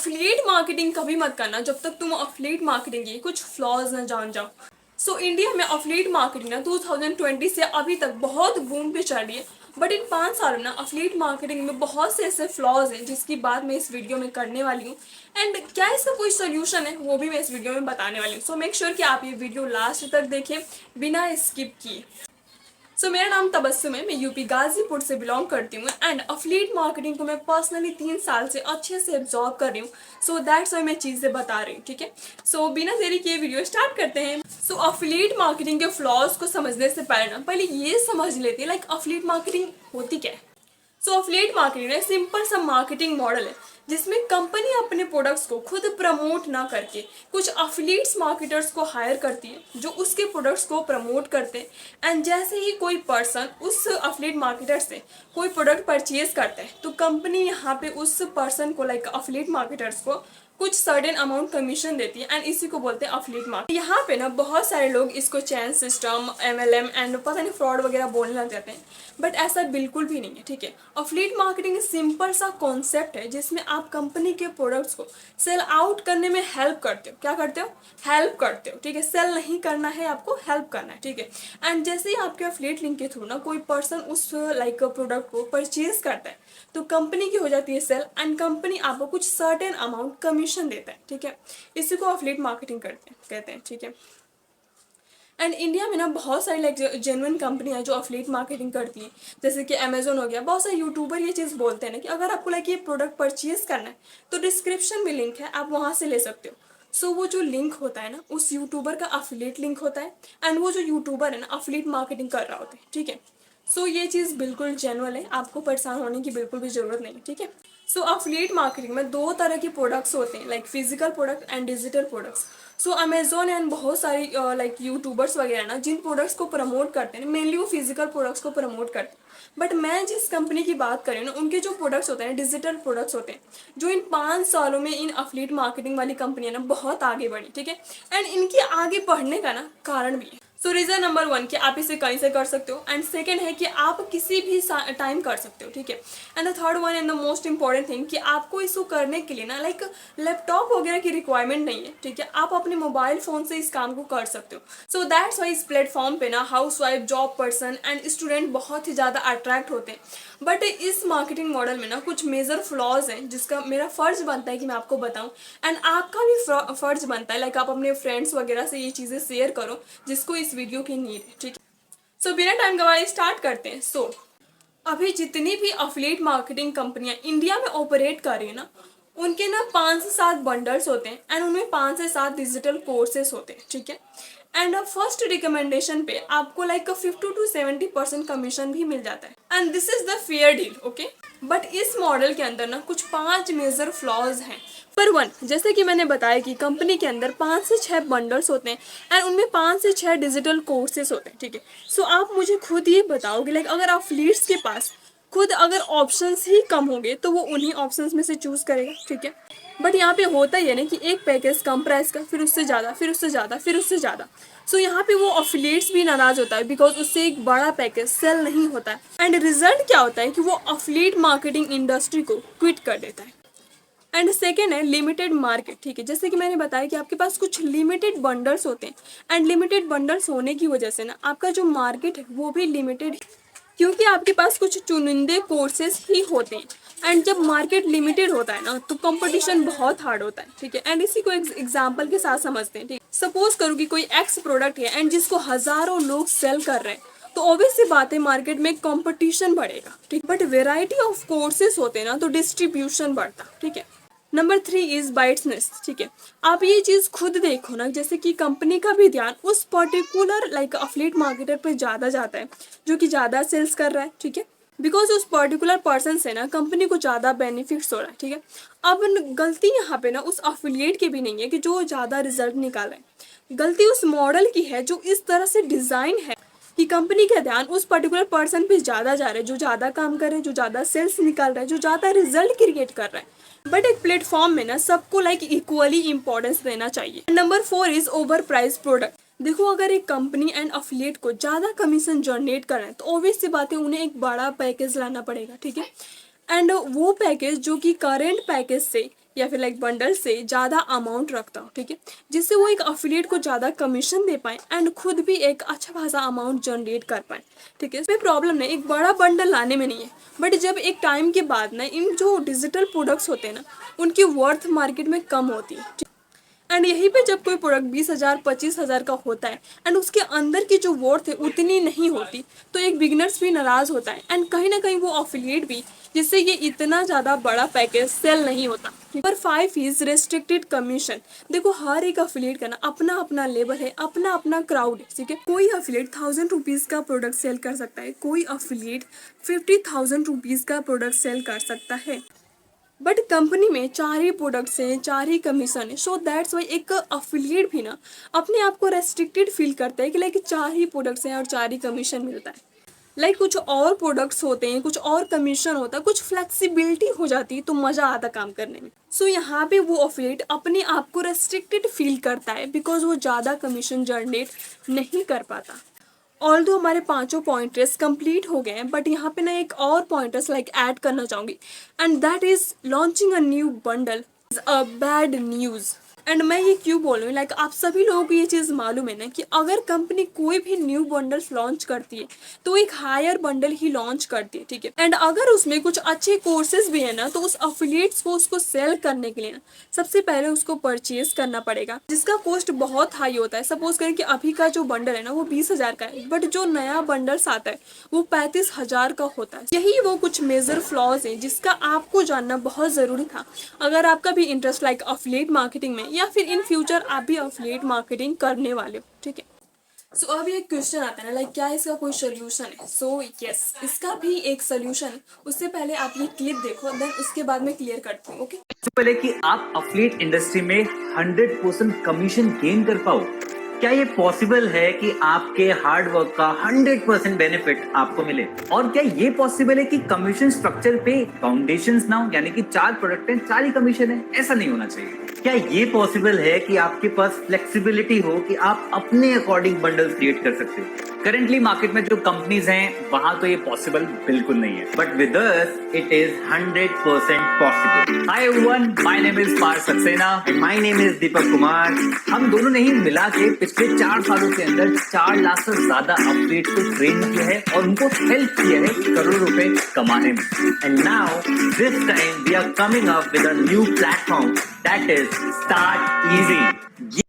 Affiliate marketing कभी मत करना जब तक तुम अफिलिएट मार्केटिंग के कुछ फ्लॉज ना जान जाओ। इंडिया में अफिलिएट मार्केटिंग ना 2020 से अभी तक बहुत बूम पे चल रही है। बट इन 5 सालों में ना अफिलिएट मार्केटिंग में बहुत से ऐसे फ्लॉज हैं जिसकी बात मैं इस वीडियो में करने वाली हूँ। एंड क्या इसका कोई सोल्यूशन है वो भी मैं इस वीडियो में बताने वाली हूँ। सो मेक श्योर कि आप ये वीडियो लास्ट तक देखें बिना स्किप किए। मेरा नाम तबस्सुम है, मैं यूपी गाजीपुर से बिलोंग करती हूँ। एंड अफिलिएट मार्केटिंग को मैं पर्सनली 3 साल से अच्छे से एब्जॉर्व कर रही हूँ। दैट्स वाई मैं चीज़ें बता रही हूँ, ठीक है। बिना देरी किए वीडियो स्टार्ट करते हैं। अफिलिएट मार्केटिंग के फ्लॉज को समझने से पहले ये समझ लेते हैं लाइक अफिलिएट मार्केटिंग होती क्या है। अफिलिएट मार्केटिंग एक सिंपल सा मार्केटिंग मॉडल है जिसमें कंपनी अपने प्रोडक्ट्स को खुद प्रमोट ना करके कुछ अफिलिएट्स मार्केटर्स को हायर करती है जो उसके प्रोडक्ट्स को प्रमोट करते हैं। एंड जैसे ही कोई पर्सन उस अफिलिएट मार्केटर से कोई प्रोडक्ट परचेज करता है तो कंपनी यहाँ पे उस पर्सन को लाइक अफिलिएट मार्केटर्स को कुछ सर्टेन अमाउंट कमीशन देती है। एंड इसी को बोलते हैं अफिलिएट मार्केटिंग। यहाँ पे ना बहुत सारे लोग इसको चैन सिस्टम, MLM एंड पता नहीं फ्रॉड वगैरह बोलने लग जाते हैं। बट ऐसा बिल्कुल भी नहीं है, ठीक है। अफिलिएट मार्केटिंग सिंपल सा कॉन्सेप्ट है जिसमें आप कंपनी के प्रोडक्ट्स को सेल आउट करने में हेल्प करते हो। क्या करते हो? हेल्प करते हो, ठीक है। सेल नहीं करना है, आपको हेल्प करना है, ठीक है। एंड जैसे ही आपके अफिलिएट लिंक के थ्रू ना कोई पर्सन उस लाइक प्रोडक्ट को परचेज करता है तो कंपनी की हो जाती है सेल एंड कंपनी आपको कुछ सर्टेन अमाउंट कमीशन देता है, ठीक है। इसी को अफिलिएट मार्केटिंग कहते हैं, ठीक है। एंड इंडिया में ना बहुत सारी लाइक जेन्युइन कंपनी है जो अफिलिएट मार्केटिंग करती है, जैसे कि अमेजोन हो गया। बहुत सारे यूट्यूबर ये चीज़ बोलते हैं ना कि अगर आपको लाइक ये प्रोडक्ट परचेज करना है तो डिस्क्रिप्शन में लिंक है, आप वहाँ से ले सकते हो। वो जो लिंक होता है ना उस यूट्यूबर का अफिलिएट लिंक होता है एंड वो जो यूट्यूबर है ना अफिलिएट मार्केटिंग कर रहा होता है, ठीक है। ये चीज़ बिल्कुल जेन्युइन है, आपको परेशान होने की बिल्कुल भी ज़रूरत नहीं है, ठीक है। अफिलिएट मार्केटिंग में 2 तरह के प्रोडक्ट्स होते हैं, like physical product and digital products. Amazon and बहुत सारी लाइक यूट्यूबर्स वगैरह ना जिन प्रोडक्ट्स को प्रमोट करते हैं मेनली वो फिजिकल प्रोडक्ट्स को प्रमोट करते हैं। बट मैं जिस कंपनी की बात कर रही हूँ ना उनके जो प्रोडक्ट्स होते हैं डिजिटल प्रोडक्ट्स होते हैं जो इन 5 सालों में इन अफिलिएट मार्केटिंग वाली कंपनियां ना बहुत आगे बढ़ी, ठीक है। एंड इनके आगे बढ़ने का ना कारण भी है। रीजन नंबर 1 कि आप इसे कहीं से कर सकते हो एंड सेकंड है कि आप किसी भी टाइम कर सकते हो, ठीक है। And the third one and the most important thing कि आपको इसको करने के लिए ना लाइक लैपटॉप वगैरह की रिक्वायरमेंट नहीं है, ठीक है। आप अपने मोबाइल फोन से इस काम को कर सकते हो। दैट्स वाई इस प्लेटफॉर्म पे ना house wife, job person and student बहुत ही ज़्यादा अट्रैक्ट होते हैं। बट इस मार्केटिंग मॉडल में ना कुछ मेजर फ्लॉज हैं जिसका मेरा फर्ज बनता है कि मैं आपको बताऊं एंड आपका भी फर्ज बनता है लाइक आप अपने फ्रेंड्स वगैरह से ये चीज़ें शेयर करो जिसको इस वीडियो की नीड है, ठीक है। बिना टाइम गवाए स्टार्ट करते हैं। अभी जितनी भी अफिलिएट मार्केटिंग कंपनियां इंडिया में ऑपरेट कर रही है ना उनके ना 5 से 7 बंडल्स होते हैं एंड उनमें 5 से 7 डिजिटल कोर्सेस होते हैं, ठीक है। एंड फर्स्ट रिकमेंडेशन पे आपको लाइक 50 to 70% कमीशन भी मिल जाता है and this is the fair deal, okay. But इस मॉडल के अंदर ना कुछ 5 मेजर फ्लॉज हैं। पर 1 जैसे कि मैंने बताया कि कंपनी के अंदर 5 से 6 बंडल्स होते हैं एंड उनमें 5 से 6 डिजिटल कोर्सेस होते हैं, ठीक है। आप मुझे खुद ये बताओगे लाइक अगर अफिलिएट्स के पास खुद अगर ऑप्शंस ही कम होंगे तो वो उन्हीं ऑप्शंस में से चूज करेगा, ठीक है। बट यहाँ पे होता ही है ना कि एक पैकेज कम प्राइस का, फिर उससे ज़्यादा, फिर उससे ज़्यादा, फिर उससे ज़्यादा। यहाँ पे वो अफिलिएट्स भी नाराज होता है बिकॉज उससे एक बड़ा पैकेज सेल नहीं होता है एंड रिजल्ट क्या होता है कि वो अफिलिएट मार्केटिंग इंडस्ट्री को क्विट कर देता है। एंड सेकेंड है लिमिटेड मार्केट, ठीक है। जैसे कि मैंने बताया कि आपके पास कुछ लिमिटेड बंडल्स होते हैं एंड लिमिटेड बंडल्स होने की वजह से ना आपका जो मार्केट है वो भी लिमिटेड क्योंकि आपके पास कुछ चुनिंदे कोर्सेज ही होते हैं। एंड जब मार्केट लिमिटेड होता है ना तो कंपटीशन बहुत हार्ड होता है, ठीक है। एंड इसी को एग्जांपल के साथ समझते हैं, ठीक। सपोज करो कि कोई एक्स प्रोडक्ट है एंड जिसको हजारों लोग सेल कर रहे हैं तो ऑब्वियस सी बात है मार्केट में कंपटीशन बढ़ेगा, ठीक। बट वेराइटी ऑफ कोर्सेज होते हैं ना तो डिस्ट्रीब्यूशन बढ़ता, ठीक है। नंबर 3 इज बाइट्सनेस, ठीक है। आप ये चीज खुद देखो ना जैसे कि कंपनी का भी ध्यान उस पर्टिकुलर लाइक अफिलिएट मार्केटर पे ज्यादा जाता है जो कि ज्यादा सेल्स कर रहा है, ठीक है। बिकॉज उस पर्टिकुलर पर्सन से ना कंपनी को ज्यादा बेनिफिट्स हो रहा है, ठीक है। अब गलती यहाँ पे ना उस अफिलिएट की भी नहीं है कि जो ज्यादा रिजल्ट निकाल रहे हैं, गलती उस मॉडल की है जो इस तरह से डिजाइन है कि कंपनी का ध्यान उस पर्टिकुलर पर्सन पे ज्यादा जा रहा है जो ज्यादा काम कर रहे हैं, जो ज्यादा सेल्स निकाल रहा है, जो ज्यादा रिजल्ट क्रिएट कर रहा है। बट एक प्लेटफॉर्म में ना सबको लाइक इक्वली इंपॉर्टेंस देना चाहिए। Number 4 is over price product. देखो अगर एक कंपनी एंड अफिलिएट को ज्यादा कमीशन जनरेट कर रहे हैं तो ऑब्वियस सी बात है उन्हें एक बड़ा पैकेज लाना पड़ेगा, ठीक है। एंड वो पैकेज जो कि करेंट पैकेज से या फिर लाइक बंडल से ज़्यादा अमाउंट रखता हो, ठीक है, जिससे वो एक अफिलिएट को ज़्यादा कमीशन दे पाए एंड खुद भी एक अच्छा खासा अमाउंट जनरेट कर पाए, ठीक है। इसमें प्रॉब्लम नहीं, एक बड़ा बंडल लाने में नहीं है, बट जब एक टाइम के बाद ना इन जो डिजिटल प्रोडक्ट्स होते हैं ना उनकी वर्थ मार्केट में कम होती है। एंड यहीं पे जब कोई प्रोडक्ट 20,000 25,000 का होता है एंड उसके अंदर की जो वर्थ है उतनी नहीं होती, तो एक बिगनर्स भी नाराज होता है एंड कहीं ना कहीं वो अफिलिएट भी, जिससे ये इतना ज़्यादा बड़ा पैकेज सेल नहीं होता। Number 5 is restricted commission. देखो हर एक अफिलिएट का ना अपना अपना लेवल है, अपना अपना क्राउड है, ठीक है। कोई अफिलिएट 1,000 रुपीज़ का प्रोडक्ट सेल कर सकता है, कोई अफिलिएट 50,000 रुपीज़ का प्रोडक्ट सेल कर सकता है, बट कंपनी में 4 ही प्रोडक्ट्स हैं, 4 ही कमीशन है। सो दैट्स वाई एक अफिलिएट भी ना अपने आप को रेस्ट्रिक्टेड फील करता है कि लाइक 4 ही प्रोडक्ट्स हैं और 4 ही कमीशन मिलता है। लाइक कुछ और प्रोडक्ट्स होते हैं, कुछ और कमीशन होता है, कुछ फ्लेक्सिबिलिटी हो जाती है तो मज़ा आता काम करने में। सो यहाँ पे वो अफिलिएट अपने आप को रेस्ट्रिक्टेड फील करता है बिकॉज वो ज़्यादा कमीशन जनरेट नहीं कर पाता। ऑल्दो हमारे पांचों पॉइंटर्स कंप्लीट हो गए हैं, बट यहाँ पे ना एक और पॉइंटर्स लाइक ऐड करना चाहूँगी and that is launching a new bundle is a bad news. And मैं ये क्यों बोल रही हूँ, लाइक आप सभी लोगों को ये चीज़ मालूम है ना कि अगर कंपनी कोई भी न्यू बंडल्स लॉन्च करती है तो एक हायर बंडल ही लॉन्च करती है, ठीक है। एंड अगर उसमें कुछ अच्छे कोर्सेज भी है ना तो उस अफिलिएट्स को उसको सेल करने के लिए ना सबसे पहले उसको परचेज करना पड़ेगा, जिसका कॉस्ट बहुत हाई होता है। सपोज करें कि अभी का जो बंडल है ना वो 20,000 का है, बट जो नया बंडल्स आता है वो 35,000 का होता है। यही वो कुछ मेजर फ्लॉज है जिसका आपको जानना बहुत ज़रूरी था अगर आपका भी इंटरेस्ट लाइक अफिलिएट मार्केटिंग में या फिर इन फ्यूचर आप भी अफिलिएट मार्केटिंग करने वाले हो, ठीक है। सो अब एक क्वेश्चन आता है ना, लाइक क्या इसका कोई सोल्यूशन है? सो यस, इसका भी एक सोल्यूशन है। उससे पहले आप ये क्लिप देखो, देन उसके बाद में क्लियर करती हूँ, ओके। इससे पहले कि आप अफिलिएट इंडस्ट्री में 100% कमीशन गेन कर पाओ, क्या ये पॉसिबल है कि आपके हार्ड वर्क का 100% बेनिफिट आपको मिले? और क्या ये पॉसिबल है कि कमीशन स्ट्रक्चर पे फाउंडेशंस ना हो, यानी कि 4 प्रोडक्ट हैं 4 ही कमीशन है? ऐसा नहीं होना चाहिए। क्या ये पॉसिबल है कि आपके पास फ्लेक्सिबिलिटी हो कि आप अपने अकॉर्डिंग बंडल क्रिएट कर सकते हो? करंटली मार्केट में जो कंपनीज हैं वहां तो ये पॉसिबल बिल्कुल नहीं है, but with us it is 100% possible. Hi everyone, my name is Parth Saxena and my name is Deepak Kumar. हम दोनों ने ही मिला के पिछले 4 सालों के अंदर 4 लाख से ज्यादा अफिलिएट को ट्रेन किया है और उनको हेल्प किया है करोड़ों रुपए कमाने में। And now this time we are coming up with a new platform that is start easy.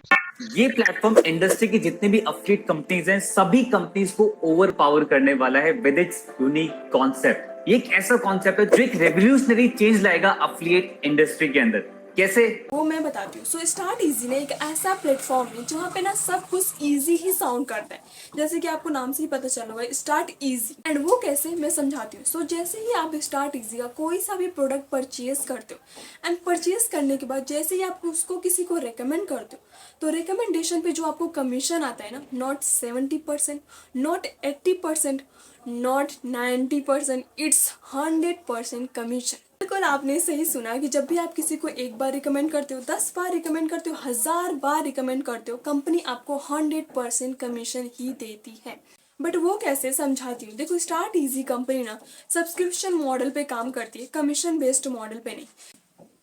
ये प्लेटफॉर्म इंडस्ट्री की जितने भी अफिलिएट कंपनीज हैं सभी कंपनीज को ओवर पावर करने वाला है विद इट्स यूनिक कॉन्सेप्ट। ये एक ऐसा कॉन्सेप्ट है जो एक रेवोल्यूशनरी चेंज लाएगा अफिलिएट इंडस्ट्री के अंदर। कैसे, वो मैं बताती हूँ। सो स्टार्ट इजी ने एक ऐसा प्लेटफॉर्म है जहाँ पे ना सब कुछ इजी ही साउंड करता है, जैसे कि आपको नाम से ही पता चल होगा स्टार्ट इजी। एंड वो कैसे, मैं समझाती हूँ। सो जैसे ही आप स्टार्ट इजी का कोई सा भी प्रोडक्ट परचेज करते हो एंड परचेज करने के बाद जैसे ही आप उसको किसी को रिकमेंड करते हो तो रिकमेंडेशन पे जो आपको कमीशन आता है ना, not 70%, not 80%, not 90%, it's 100% commission. बिल्कुल आपने सही सुना कि जब भी आप किसी को एक बार रिकमेंड करते हो, 10 बार रिकमेंड करते हो, 1000 बार रिकमेंड करते हो, कंपनी आपको 100% कमीशन ही देती है। बट वो कैसे, समझाती हूँ। देखो स्टार्ट इजी कंपनी ना सब्सक्रिप्शन मॉडल पे काम करती है, कमीशन बेस्ड मॉडल पे नहीं।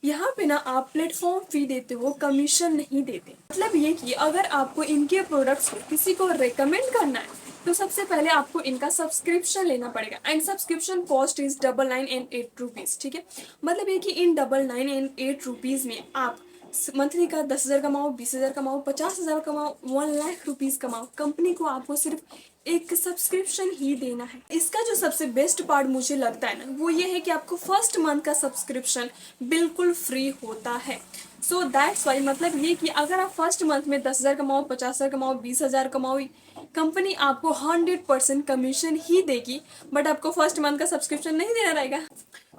यहाँ पे ना आप प्लेटफॉर्म फी देते हो, कमीशन नहीं देते। मतलब ये कि अगर आपको इनके प्रोडक्ट्स को किसी को रेकमेंड करना है तो सबसे पहले आपको इनका सब्सक्रिप्शन लेना पड़ेगा and subscription cost is 99 and 8 rupees, ठीक है। मतलब ये कि इन 99 and 8 रुपीज़ में आप मंथली का 10,000 कमाओ, 20,000 कमाओ, 50,000 कमाओ, 1,00,000 कमाओ, कंपनी को आपको सिर्फ एक सब्सक्रिप्शन ही देना है। इसका जो सबसे बेस्ट पार्ट मुझे लगता है ना वो ये है कि आपको फर्स्ट मंथ का सब्सक्रिप्शन बिल्कुल फ्री होता है। सो दैट्स वाई, मतलब ये कि अगर आप फर्स्ट मंथ में 10,000 कमाओ, 50,000 कमाओ, 20,000 कमाओ, कंपनी आपको 100% कमीशन ही देगी, बट आपको फर्स्ट मंथ का सब्सक्रिप्शन नहीं देना रहेगा।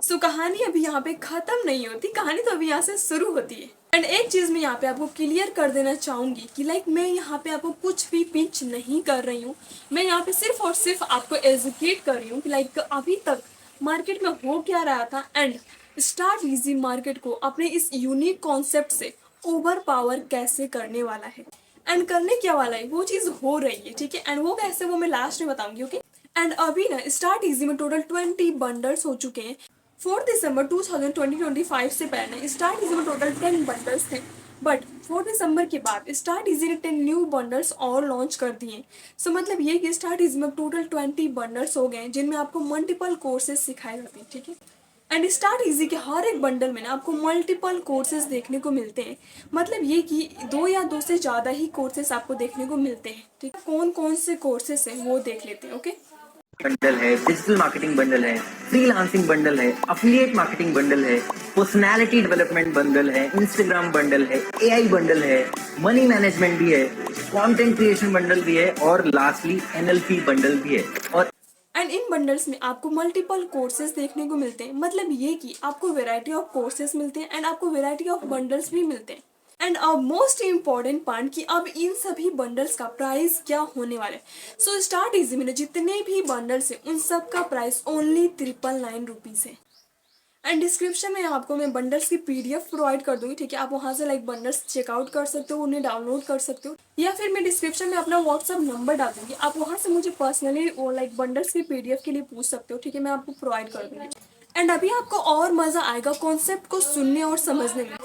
सो कहानी अभी यहाँ पे खत्म नहीं होती, कहानी तो अभी यहाँ से शुरू होती है। एंड एक चीज मैं यहाँ पे आपको क्लियर कर देना चाहूंगी कि लाइक मैं यहाँ पे आपको कुछ भी पिच नहीं कर रही हूँ। मैं यहाँ पे सिर्फ और सिर्फ आपको एजुकेट कर रही हूँ कि लाइक अभी तक मार्केट में हो क्या रहा था एंड स्टार्ट इजी मार्केट को अपने इस यूनिक कॉन्सेप्ट से ओवर पावर कैसे करने वाला है एंड करने क्या वाला है, वो चीज़ हो रही है, ठीक है। एंड वो कैसे, वो मैं लास्ट में बताऊंगी, ओके। एंड अभी ना स्टार्ट इजी में टोटल 20 बंडल्स हो चुके हैं 4 दिसंबर 2025 से पहले स्टार्ट इजी में टोटल 10 बंडल्स थे, बट 4 दिसंबर के बाद स्टार्ट इजी ने 10 न्यू बंडल्स और लॉन्च कर दिए। सो मतलब ये कि स्टार्ट इजी में टोटल 20 बंडल्स हो गए जिनमें आपको मल्टीपल कोर्सेज सिखाए जाते हैं, ठीक है। एंड स्टार्ट इजी के हर एक बंडल में ना आपको मल्टीपल कोर्सेज देखने को मिलते हैं। मतलब ये कि 2 या 2 से ज़्यादा ही कोर्सेज आपको देखने को मिलते हैं, ठीक है। कौन कौन से कोर्सेज हैं वो देख लेते हैं, ओके। बंडल है, डिजिटल मार्केटिंग बंडल है, फ्रीलांसिंग बंडल है, अफिलिएट मार्केटिंग बंडल है, पर्सनालिटी डेवलपमेंट बंडल है, इंस्टाग्राम बंडल है, एआई बंडल है, मनी मैनेजमेंट भी है, कंटेंट क्रिएशन बंडल भी है और लास्टली एनएलपी बंडल भी है। और एंड इन बंडल्स में आपको मल्टीपल कोर्सेज देखने को मिलते हैं। मतलब ये कि आपको वेराइटी ऑफ कोर्सेज मिलते हैं एंड आपको वेराइटी ऑफ बंडल्स भी मिलते हैं। एंड अब मोस्ट इम्पॉर्टेंट पॉइंट कि अब इन सभी बंडल्स का प्राइस क्या होने वाला है। सो स्टार्ट इजी में जितने भी बंडल्स हैं उन सब का प्राइस ओनली 999 रुपीज़ है। एंड डिस्क्रिप्शन में आपको मैं बंडल्स की पीडीएफ प्रोवाइड कर दूंगी, ठीक है। आप वहाँ से लाइक बंडल्स चेकआउट कर सकते हो, उन्हें डाउनलोड कर सकते हो, या फिर मैं डिस्क्रिप्शन में अपना व्हाट्सअप नंबर डाल दूंगी, आप वहाँ से मुझे पर्सनली वो लाइक बंडल्स की पीडीएफ के लिए पूछ सकते हो, ठीक है। मैं आपको प्रोवाइड कर दूंगी। एंड अभी आपको और मज़ा आएगा कॉन्सेप्ट को सुनने और समझने में,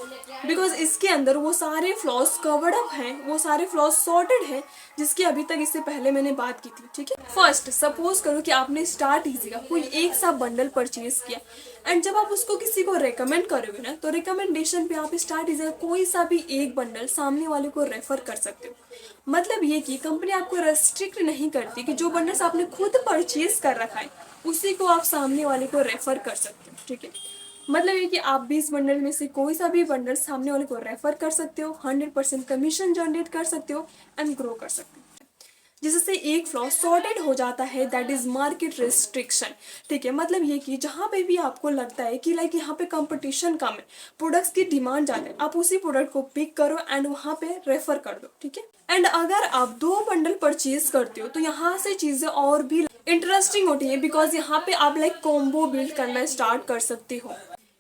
बिकॉज इसके अंदर वो सारे फ्लॉज कवर्ड अप हैं, वो सारे फ्लॉज सॉर्टेड हैं जिसकी अभी तक इससे पहले मैंने बात की थी, ठीक है। फर्स्ट सपोज करो कि आपने स्टार्ट इजी का कोई एक सा बंडल परचेज किया एंड जब आप उसको किसी को रेकमेंड करोगे ना, तो रिकमेंडेशन पे आप स्टार्ट इजी का कोई सा भी एक बंडल सामने वाले को रेफर कर सकते हो। मतलब ये कि कंपनी आपको रेस्ट्रिक्ट नहीं करती कि जो बंडल्स आपने खुद परचेज कर रखा है उसी को आप सामने वाले को रेफर कर सकते हो, ठीक है। मतलब ये कि आप 20 बंडल में से कोई सा भी बंडल सामने वाले को रेफर कर सकते हो, 100% कमीशन जनरेट कर सकते हो एंड ग्रो कर सकते हो, जिससे एक फ्लॉ सॉर्टेड हो जाता है, दैट इज मार्केट रिस्ट्रिक्शन, ठीक है। मतलब ये कि जहाँ पे भी आपको लगता है कि लाइक यहाँ पे कंपटीशन कम है, प्रोडक्ट्स की डिमांड ज़्यादा है, आप उसी प्रोडक्ट को पिक करो एंड वहाँ पे रेफर कर दो, ठीक है। एंड अगर आप 2 बंडल परचेज करते हो तो यहाँ से चीज़ें और भी इंटरेस्टिंग होती है, बिकॉज यहाँ पे आप लाइक कॉम्बो बिल्ड करना स्टार्ट कर सकते हो।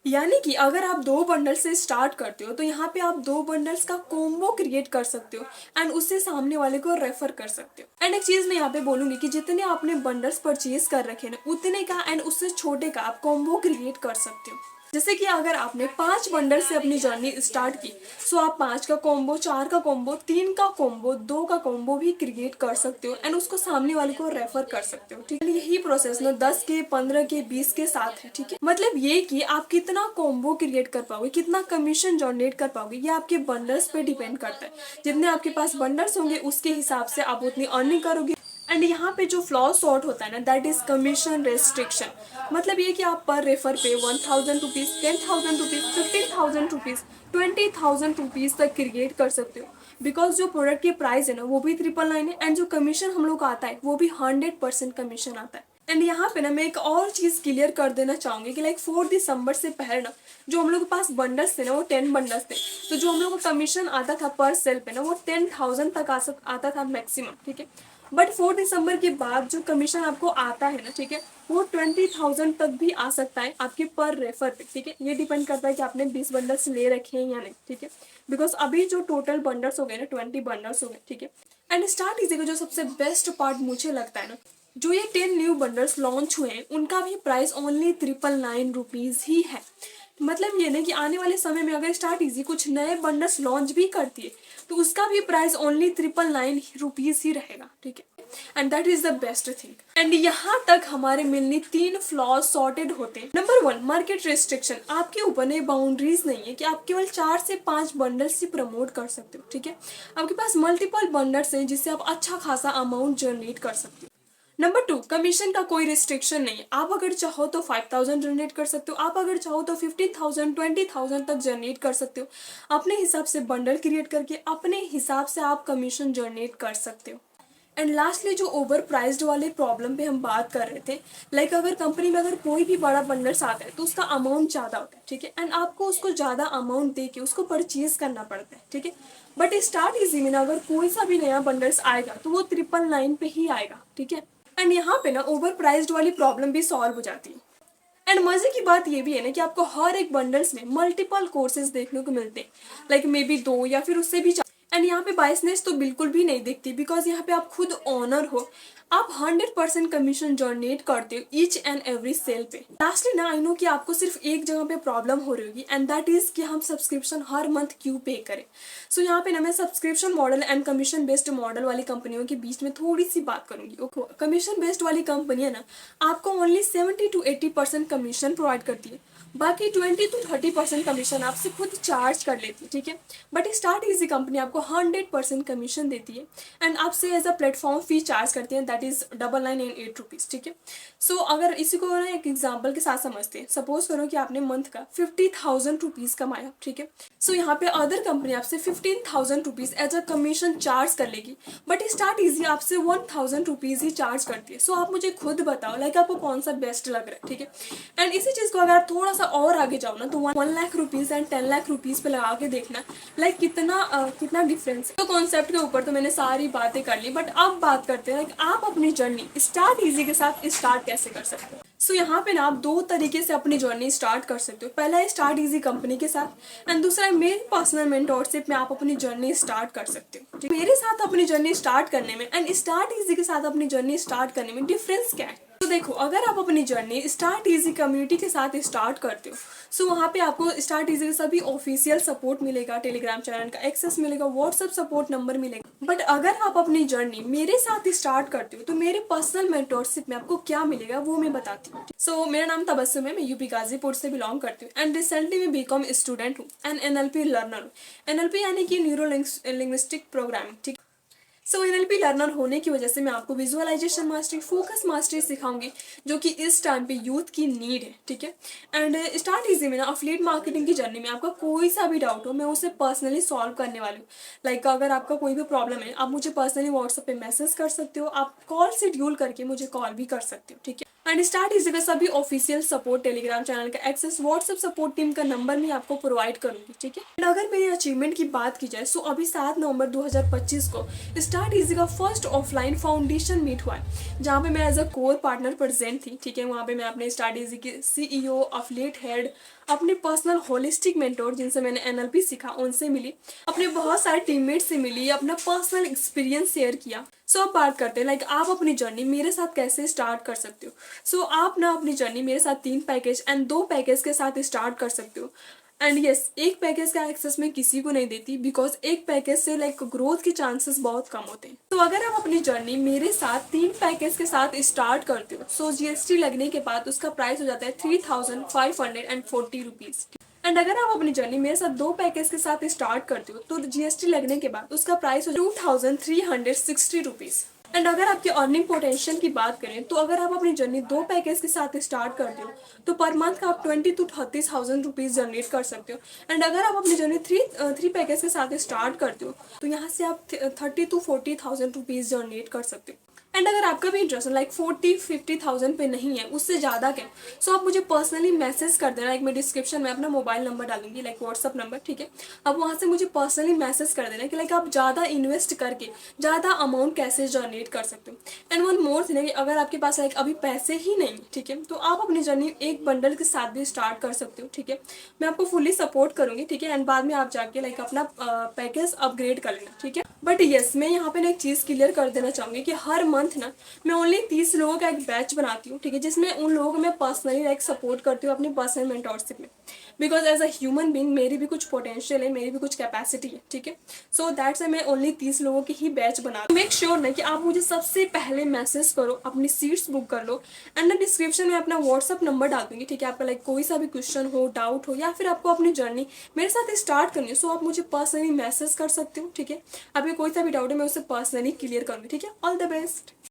यानी कि अगर आप 2 बंडल से स्टार्ट करते हो तो यहाँ पे आप 2 बंडल्स का कॉम्बो क्रिएट कर सकते हो एंड उससे सामने वाले को रेफर कर सकते हो। एंड एक चीज़ मैं यहाँ पे बोलूँगी कि जितने आपने बंडल्स परचेज कर रखे हैं उतने का एंड उससे छोटे का आप कॉम्बो क्रिएट कर सकते हो। जैसे कि अगर आपने 5 बंडल से अपनी जर्नी स्टार्ट की, सो आप 5 का कॉम्बो, 4 का कॉम्बो, 3 का कॉम्बो, 2 का कॉम्बो भी क्रिएट कर सकते हो एंड उसको सामने वाले को रेफर कर सकते हो, ठीक है। यही प्रोसेस ना 10 के, 15 के, 20 के साथ है, ठीक है। मतलब ये कि आप कितना कॉम्बो क्रिएट कर पाओगे, कितना कमीशन जनरेट कर पाओगे, ये आपके बंडल्स पे डिपेंड करता है। जितने आपके पास बंडल्स होंगे उसके हिसाब से आप उतनी अर्निंग करोगे। एंड यहाँ पे जो फ्लॉ सॉर्ट होता है ना, दैट इज कमीशन रेस्ट्रिक्शन। मतलब ये कि आप पर रेफर पे 1000 रुपीज़, 10,000 रुपीज़, 15,000 रुपीज़, 20,000 रुपीज़ तक क्रिएट कर सकते हो, बिकॉज जो प्रोडक्ट की प्राइस है ना वो भी 999 है एंड जो कमीशन हम लोग आता है वो भी 100% कमीशन आता है। एंड यहाँ पे ना मैं एक और चीज़ क्लियर कर देना चाहूँगी कि लाइक 4 दिसंबर से पहले ना जो हम लोग के पास बंडल्स थे ना वो 10 बंडल्स थे, तो जो हम लोग को कमीशन आता था पर सेल पे ना वो 10,000 तक आता था मैक्सिमम, ठीक है। बट 4 दिसंबर के बाद जो कमीशन आपको आता है ना, ठीक है, वो 20,000 तक भी आ सकता है आपके पर रेफर पे, ठीक है। ये डिपेंड करता है कि आपने 20 बंडल्स ले रखे हैं या नहीं, ठीक है। बिकॉज अभी जो टोटल बंडल्स हो गए ना 20 बंडल्स हो गए, ठीक है। एंड स्टार्ट इजी का जो सबसे बेस्ट पार्ट मुझे लगता है ना, जो ये 10 न्यू बंडल्स लॉन्च हुए हैं उनका भी प्राइस ओनली 999 रुपीज़ ही है। मतलब ये नहीं कि आने वाले समय में अगर स्टार्ट इजी कुछ नए बंडल्स लॉन्च भी करती है तो उसका भी प्राइस ओनली 999 रुपीज़ ही रहेगा, ठीक है। And that is the best thing. And यहाँ तक हमारे मिलने 3 फ्लॉज सॉर्टेड होते हैं। Number 1, market restriction. आपके ऊपर ने बाउंड्रीज नहीं है कि आप केवल 4 से 5 बंडल्स ही प्रमोट कर सकते हो, ठीक है। आपके पास मल्टीपल बंडल्स हैं जिससे आप अच्छा खासा अमाउंट जनरेट कर सकते हो। नंबर 2, कमीशन का कोई रिस्ट्रिक्शन नहीं है। आप अगर चाहो तो 5,000 जनरेट कर सकते हो, आप अगर चाहो तो 15,000, 20,000 तक जनरेट कर सकते हो। अपने हिसाब से बंडल क्रिएट करके अपने हिसाब से आप कमीशन जनरेट कर सकते हो। एंड लास्टली जो ओवर प्राइस्ड वाले प्रॉब्लम पे हम बात कर रहे थे, लाइक अगर कंपनी में अगर कोई भी बड़ा बंडल्स आता है तो उसका अमाउंट ज़्यादा होता है, ठीक है। एंड आपको उसको ज़्यादा अमाउंट दे के उसको परचेज करना पड़ता है, ठीक है। बट स्टार्ट इजी में ना अगर कोई सा भी नया बंडल्स आएगा तो वो 999 पे ही आएगा, ठीक है। एंड यहाँ पे ना ओवर प्राइस्ड वाली प्रॉब्लम भी सॉल्व हो जाती है। एंड मजे की बात ये भी है ना कि आपको हर एक बंडल्स में मल्टीपल कोर्सेज देखने को मिलते हैं, लाइक मे बी 2 या फिर उससे भी। एंड यहाँ पे बायसनेस तो बिल्कुल भी नहीं दिखती, बिकॉज यहाँ पे आप खुद ओनर हो, आप 100% कमीशन जनरेट करते हो ईच एंड एवरी सेल पे। लास्टली ना, आई नो कि आपको सिर्फ एक जगह पे प्रॉब्लम हो रही होगी, एंड दैट इज कि हम सब्सक्रिप्शन हर मंथ क्यों पे करें। सो यहाँ पे ना मैं subscription model and commission based model वाली कंपनियों के बीच में थोड़ी सी बात करूंगी। कमीशन बेस्ड वाली कंपनियां ना आपको ओनली 70 to 80% कमीशन प्रोवाइड करती है, बाकी 20 to 30% कमीशन आपसे खुद चार्ज कर लेती है, ठीक है। बट स्टार्ट इजी कंपनी आपको 100% कमीशन देती है, एंड आपसे as a platform fee charge करती है, दैट इज 9998 रुपीज़, ठीक है। सो अगर इसी को ना एक एग्जाम्पल के साथ समझते हैं, सपोज करो कि आपने मंथ का 50,000 रुपीज़ कमाया, ठीक है। सो यहाँ पे अदर कंपनी आपसे 15,000 rupees as a commission charge कर लेगी, बट स्टार्ट इजी आपसे 1,000 रुपीज़ ही चार्ज करती है। सो आप मुझे खुद बताओ लाइक आपको कौन सा बेस्ट लग रहा है, ठीक है। एंड इसी चीज़ को अगर आप थोड़ा सा और आगे जाओ ना, तो 1 lakh rupees and 10 lakh rupees पे लगा के देखना लाइक कितना डिफरेंस है। तो कॉन्सेप्ट के ऊपर तो मैंने सारी बातें कर ली, बट अब बात करते हैं लाइक आप अपनी जर्नी स्टार्ट इजी के साथ स्टार्ट कैसे कर सकते हो। सो यहाँ पे ना आप दो तरीके से अपनी जर्नी स्टार्ट कर सकते हो। पहला है स्टार्ट इजी कंपनी के साथ, एंड दूसरा है मेरी पर्सनल मेंटोरशिप में आप अपनी जर्नी स्टार्ट कर सकते हो। ठीक? मेरे साथ अपनी जर्नी स्टार्ट करने में एंड स्टार्ट इजी के साथ अपनी जर्नी स्टार्ट करने में डिफरेंस क्या है। तो देखो, अगर आप अपनी जर्नी स्टार्ट इजी कम्युनिटी के साथ स्टार्ट करते हो, सो वहाँ पे आपको स्टार्ट इजी का सभी ऑफिशियल सपोर्ट मिलेगा, टेलीग्राम चैनल का एक्सेस मिलेगा, व्हाट्सएप सपोर्ट नंबर मिलेगा। बट अगर आप अपनी जर्नी मेरे साथ स्टार्ट करते हो, तो मेरे पर्सनल मेंटोरशिप में आपको क्या मिलेगा वो मैं बताती हूँ। सो मेरा नाम तबस्सुम है, मैं यूपी गाजीपुर से बिलोंग करती हूँ, एंड रिसेंटली मैं बीकॉम स्टूडेंट हूँ एंड NLP लर्नर हूँ। NLP यानी कि न्यूरो लिंग्विस्टिक प्रोग्रामिंग, ठीक। सो NLP लर्नर होने की वजह से मैं आपको विजुअलाइजेशन मास्टरी, फोकस मास्टरी सिखाऊंगी, जो कि इस टाइम पे यूथ की नीड है, ठीक है। एंड स्टार्ट इजी में ना अफिलिएट मार्केटिंग की जर्नी में आपका कोई सा भी डाउट हो, मैं उसे पर्सनली सॉल्व करने वाली हूँ। लाइक अगर आपका कोई भी प्रॉब्लम है, आप मुझे पर्सनली व्हाट्सएप पे मैसेज कर सकते हो, आप कॉल शेड्यूल करके मुझे कॉल भी कर सकते हो, ठीक है। एंड स्टार्ट इजी का सभी ऑफिशियल सपोर्ट, टेलीग्राम चैनल का एक्सेस, व्हाट्सएप सपोर्ट टीम का नंबर भी आपको प्रोवाइड करूंगी, ठीक है। एंड अगर मेरी अचीवमेंट की बात की जाए, सो अभी 7 नवंबर 2025 को स्टार्ट इजी का फर्स्ट ऑफलाइन फाउंडेशन मीट हुआ है, जहाँ पे मैं as a core partner present थी, ठीक है। वहाँ पे मैं अपने स्टार्ट इजी के CEO, अफिलिएट हेड, अपने पर्सनल होलिस्टिक मेंटोर जिनसे मैंने NLP सीखा उनसे मिली, अपने बहुत सारे टीममेट से मिली, अपना पर्सनल एक्सपीरियंस शेयर किया। सो अब बात करते हैं लाइक आप अपनी जर्नी मेरे साथ कैसे स्टार्ट कर सकते हो। सो आप ना अपनी जर्नी मेरे साथ 3 पैकेज एंड 2 पैकेज के साथ स्टार्ट कर सकते हो। एंड यस, एक पैकेज का एक्सेस मैं किसी को नहीं देती, बिकॉज एक पैकेज से लाइक ग्रोथ के चांसेस बहुत कम होते हैं। तो अगर आप अपनी जर्नी मेरे साथ 3 पैकेज के साथ स्टार्ट करते हो, सो GST लगने के बाद उसका प्राइस हो जाता है 3,540 रुपीज़। एंड अगर आप अपनी जर्नी मेरे साथ 2 पैकेज के साथ स्टार्ट करते हो, तो GST लगने के बाद उसका प्राइस हो 2,360 रुपीज़। एंड अगर आपके अर्निंग पोटेंशियल की बात करें, तो अगर आप अपनी जर्नी 2 पैकेज के साथ स्टार्ट करते हो, तो पर मंथ का आप 20 to 30,000 रुपीज़ जनरेट कर सकते हो। एंड अगर आप अपनी जर्नी 3 पैकेज के साथ स्टार्ट करते हो, तो यहाँ से आप 30 to 40,000 रुपीज़ जनरेट कर सकते हो। एंड अगर आपका भी इंटरेस्ट लाइक 40-50,000 पे नहीं है, उससे ज़्यादा के, सो आप मुझे पर्सनली मैसेज कर देना। लाइक मैं डिस्क्रिप्शन में अपना मोबाइल नंबर डालूंगी, लाइक व्हाट्सअप नंबर, ठीक है। अब वहाँ से मुझे पर्सनली मैसेज कर देना कि लाइक आप ज़्यादा इन्वेस्ट करके ज़्यादा अमाउंट कैसे जनरेट कर सकते हो। एंड वन मोर थिंग है कि अगर आपके पास लाइक अभी पैसे ही नहीं, ठीक है, तो आप अपनी जर्नी एक बंडल के साथ भी स्टार्ट कर सकते हो, ठीक है। मैं आपको फुली सपोर्ट करूँगी, ठीक है। एंड बाद में आप जाके लाइक अपना पैकेज अपग्रेड कर लेना, ठीक है। बट येस, मैं यहाँ पे ना एक चीज़ क्लियर कर देना चाहूँगी कि हर मंथ ना मैं ओनली 30 लोगों का एक बैच बनाती हूँ, ठीक है, जिसमें उन लोगों को मैं पर्सनली लाइक सपोर्ट करती हूँ अपनी पर्सनल मेंटोरशिप में, because as a human being मेरी भी कुछ पोटेंशियल है, मेरी भी कुछ कैपेसिटी है, ठीक है। सो दैट्स मैं ओनली 30 लोगों की ही बैच बना। मेक श्योर ना कि आप मुझे सबसे पहले मैसेज करो, अपनी सीट्स बुक कर लो, एंड मैं डिस्क्रिप्शन में अपना व्हाट्सअप नंबर डाल दूंगी, ठीक है। आपका लाइक कोई सा भी क्वेश्चन हो, डाउट हो, या फिर आपको अपनी जर्नी मेरे साथ स्टार्ट करनी है, सो आप मुझे पर्सनली मैसेज कर सकते हो, ठीक है। आपको कोई सा भी डाउट है मैं उसे पर्सनली क्लियर करूँगी, ठीक है। All the best.